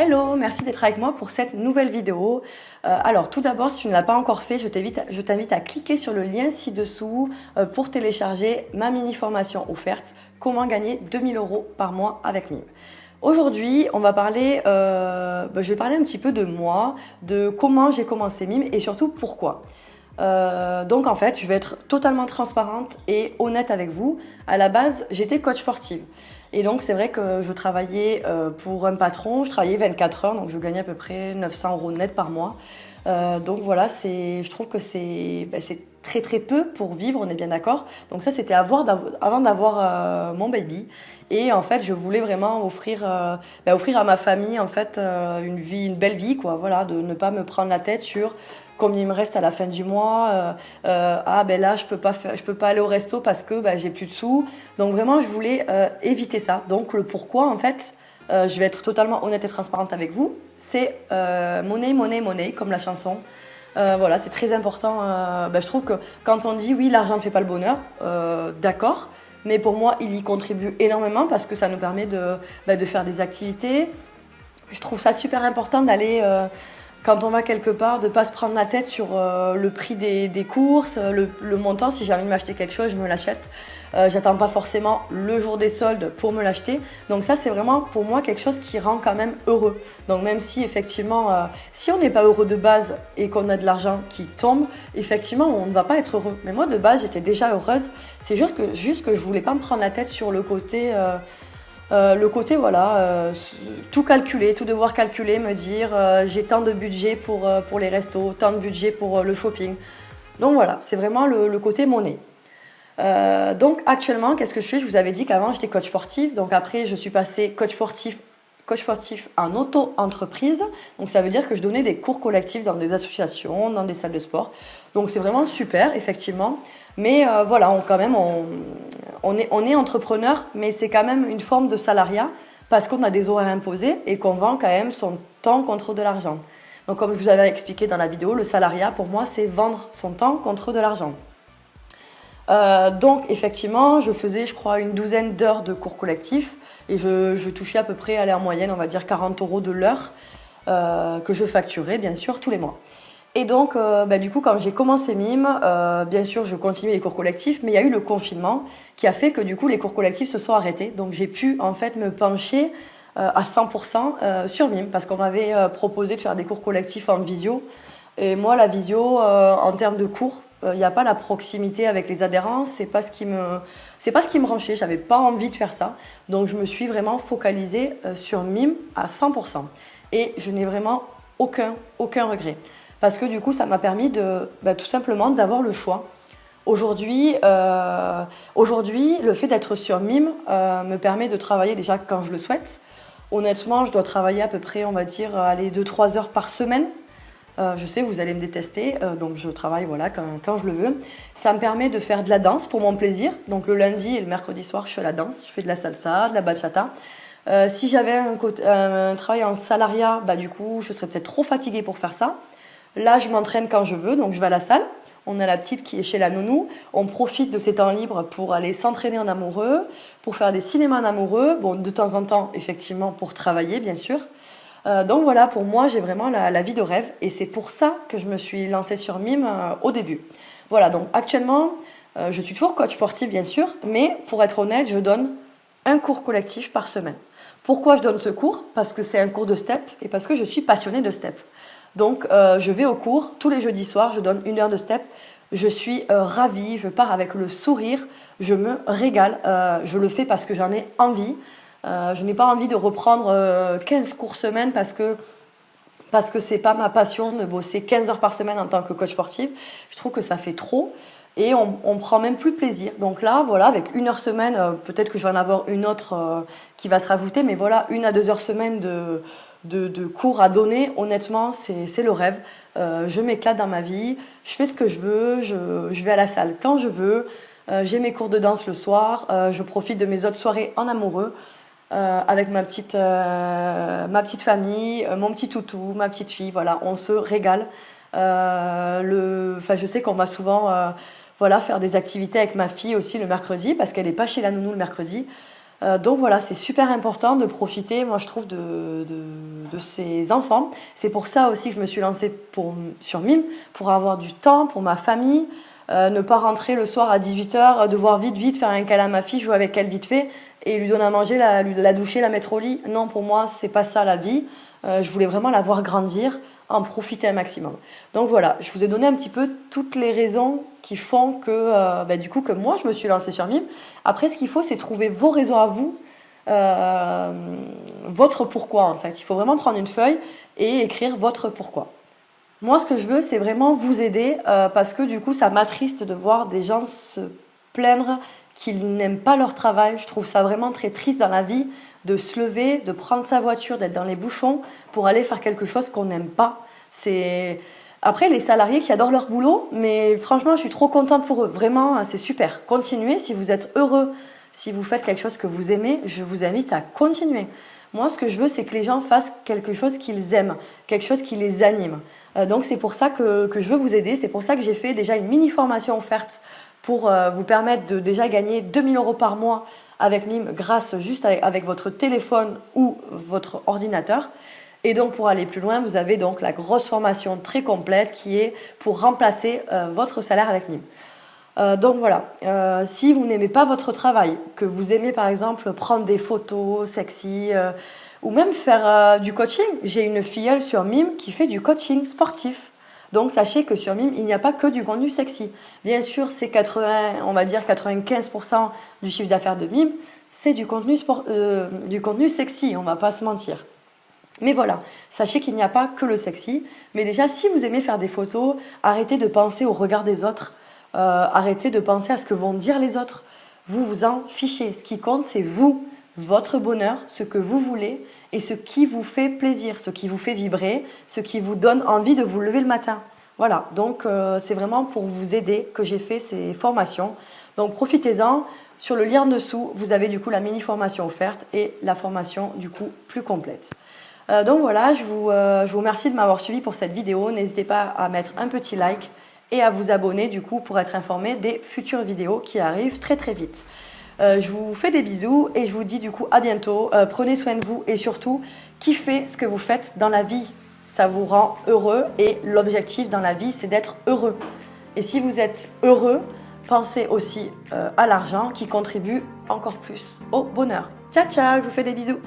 Hello, merci d'être avec moi pour cette nouvelle vidéo. Alors tout d'abord, si tu ne l'as pas encore fait, je t'invite à cliquer sur le lien ci-dessous pour télécharger ma mini formation offerte Comment gagner 2000 € par mois avec Mime. Aujourd'hui, on va parler, je vais parler un petit peu de moi, de comment j'ai commencé Mime et surtout pourquoi. Donc en fait, je vais être totalement transparente et honnête avec vous. À la base, j'étais coach sportive. Et donc c'est vrai que je travaillais pour un patron, je travaillais 24 heures, donc je gagnais à peu près 900 € net par mois. Donc voilà, je trouve que c'est très très peu pour vivre, on est bien d'accord. Donc ça c'était avant d'avoir mon baby. Et en fait je voulais vraiment offrir à ma famille en fait une belle vie quoi. Voilà, de ne pas me prendre la tête sur combien il me reste à la fin du mois. Là je peux pas aller au resto parce que j'ai plus de sous. Donc vraiment je voulais éviter ça. Donc le pourquoi en fait, je vais être totalement honnête et transparente avec vous. C'est money, money, money, comme la chanson. Voilà, c'est très important. Je trouve que quand on dit oui, l'argent ne fait pas le bonheur, d'accord. Mais pour moi, il y contribue énormément parce que ça nous permet de faire des activités. Je trouve ça super important d'aller, quand on va quelque part, de ne pas se prendre la tête sur le prix des courses, le montant. Si j'ai envie de m'acheter quelque chose, je me l'achète. J'attends pas forcément le jour des soldes pour me l'acheter. Donc ça, c'est vraiment pour moi quelque chose qui rend quand même heureux. Donc même si effectivement, si on n'est pas heureux de base et qu'on a de l'argent qui tombe, effectivement, on ne va pas être heureux. Mais moi, de base, j'étais déjà heureuse. C'est juste que je voulais pas me prendre la tête sur le côté... tout calculer, tout devoir calculer, me dire j'ai tant de budget pour les restos, tant de budget pour le shopping. Donc voilà, c'est vraiment le côté monnaie. Donc actuellement, qu'est-ce que je fais? Je vous avais dit qu'avant j'étais coach sportif, donc après je suis passée coach sportif en auto-entreprise. Donc ça veut dire que je donnais des cours collectifs dans des associations, dans des salles de sport. Donc c'est vraiment super, effectivement. Mais on est entrepreneur, mais c'est quand même une forme de salariat parce qu'on a des horaires imposés et qu'on vend quand même son temps contre de l'argent. Donc comme je vous avais expliqué dans la vidéo, le salariat pour moi c'est vendre son temps contre de l'argent. Donc effectivement, je faisais je crois une douzaine d'heures de cours collectifs et je touchais à peu près, en moyenne on va dire 40 € de l'heure que je facturais bien sûr tous les mois. Et donc du coup quand j'ai commencé Mime, bien sûr je continuais les cours collectifs, mais il y a eu le confinement qui a fait que du coup les cours collectifs se sont arrêtés. Donc j'ai pu en fait me pencher à 100% sur Mime parce qu'on m'avait proposé de faire des cours collectifs en visio. Et moi, la visio, en termes de cours, il n'y a pas la proximité avec les adhérents, c'est pas ce qui me branchait, j'avais pas envie de faire ça. Donc je me suis vraiment focalisée sur Mime à 100%. Et je n'ai vraiment aucun regret. Parce que du coup, ça m'a permis tout simplement d'avoir le choix. Aujourd'hui, le fait d'être sur Mime me permet de travailler déjà quand je le souhaite. Honnêtement, je dois travailler à peu près, on va dire, 2-3 heures par semaine. Je sais, vous allez me détester, donc je travaille voilà, quand je le veux. Ça me permet de faire de la danse pour mon plaisir. Donc le lundi et le mercredi soir, je fais la danse. Je fais de la salsa, de la bachata. Si j'avais un travail en salariat, du coup, je serais peut-être trop fatiguée pour faire ça. Là, je m'entraîne quand je veux, donc je vais à la salle. On a la petite qui est chez la nounou. On profite de ces temps libres pour aller s'entraîner en amoureux, pour faire des cinémas en amoureux. Bon, de temps en temps, effectivement, pour travailler, bien sûr. Donc voilà, pour moi, j'ai vraiment la vie de rêve et c'est pour ça que je me suis lancée sur Mime au début. Voilà, donc actuellement, je suis toujours coach sportif, bien sûr, mais pour être honnête, je donne un cours collectif par semaine. Pourquoi je donne ce cours? Parce que c'est un cours de step et parce que je suis passionnée de step. Donc, je vais au cours tous les jeudis soirs, je donne 1 heure de step. Je suis ravie, je pars avec le sourire, je me régale. Je le fais parce que j'en ai envie. Je n'ai pas envie de reprendre 15 cours semaine parce que c'est pas ma passion de bosser 15 heures par semaine en tant que coach sportif. Je trouve que ça fait trop et on prend même plus plaisir. Donc là, voilà, avec 1 heure semaine, peut-être que je vais en avoir une autre qui va se rajouter, mais voilà, 1 à 2 heures semaine de cours à donner, honnêtement, c'est le rêve. Je m'éclate dans ma vie, je fais ce que je veux, je vais à la salle quand je veux, j'ai mes cours de danse le soir, je profite de mes autres soirées en amoureux. Avec ma petite famille, mon petit toutou, ma petite fille, voilà, on se régale. Je sais qu'on va souvent faire des activités avec ma fille aussi le mercredi, parce qu'elle n'est pas chez la nounou le mercredi. Donc voilà, c'est super important de profiter, moi je trouve, de ces enfants. C'est pour ça aussi que je me suis lancée sur Mime, pour avoir du temps pour ma famille, ne pas rentrer le soir à 18h, devoir vite faire un câlin à ma fille, jouer avec elle vite fait, et lui donner à manger, la doucher, la mettre au lit. Non, pour moi, c'est pas ça la vie. Je voulais vraiment la voir grandir, en profiter un maximum. Donc voilà, je vous ai donné un petit peu toutes les raisons qui font que, du coup, que moi, je me suis lancée sur Mime. Après, ce qu'il faut, c'est trouver vos raisons à vous, votre pourquoi en fait. Il faut vraiment prendre une feuille et écrire votre pourquoi. Moi, ce que je veux, c'est vraiment vous aider parce que du coup, ça m'attriste de voir des gens se plaindre qu'ils n'aiment pas leur travail. Je trouve ça vraiment très triste dans la vie de se lever, de prendre sa voiture, d'être dans les bouchons pour aller faire quelque chose qu'on n'aime pas. C'est après les salariés qui adorent leur boulot, mais franchement, je suis trop contente pour eux. Vraiment, c'est super. Continuez si vous êtes heureux, si vous faites quelque chose que vous aimez, je vous invite à continuer. Moi, ce que je veux, c'est que les gens fassent quelque chose qu'ils aiment, quelque chose qui les anime. Donc, c'est pour ça que je veux vous aider. C'est pour ça que j'ai fait déjà une mini-formation offerte pour vous permettre de déjà gagner 2 000 € par mois avec Mime grâce juste avec votre téléphone ou votre ordinateur. Et donc, pour aller plus loin, vous avez donc la grosse formation très complète qui est pour remplacer votre salaire avec Mime. Donc voilà, si vous n'aimez pas votre travail, que vous aimez par exemple prendre des photos sexy ou même faire du coaching, j'ai une filleule sur Mime qui fait du coaching sportif. Donc sachez que sur Mime, il n'y a pas que du contenu sexy. Bien sûr, c'est 95% du chiffre d'affaires de Mime, c'est du contenu sexy, on va pas se mentir. Mais voilà, sachez qu'il n'y a pas que le sexy. Mais déjà, si vous aimez faire des photos, arrêtez de penser au regard des autres. Arrêtez de penser à ce que vont dire les autres. Vous vous en fichez. Ce qui compte, c'est vous, votre bonheur, ce que vous voulez et ce qui vous fait plaisir, ce qui vous fait vibrer, ce qui vous donne envie de vous lever le matin. Voilà, donc c'est vraiment pour vous aider que j'ai fait ces formations. Donc profitez-en. Sur le lien en dessous, vous avez du coup la mini-formation offerte et la formation du coup plus complète. Donc voilà, je vous remercie de m'avoir suivi pour cette vidéo. N'hésitez pas à mettre un petit like et à vous abonner du coup pour être informé des futures vidéos qui arrivent très très vite. Je vous fais des bisous et je vous dis du coup à bientôt. Prenez soin de vous et surtout kiffez ce que vous faites dans la vie. Ça vous rend heureux et l'objectif dans la vie c'est d'être heureux. Et si vous êtes heureux, pensez aussi à l'argent qui contribue encore plus au bonheur. Ciao ciao, je vous fais des bisous.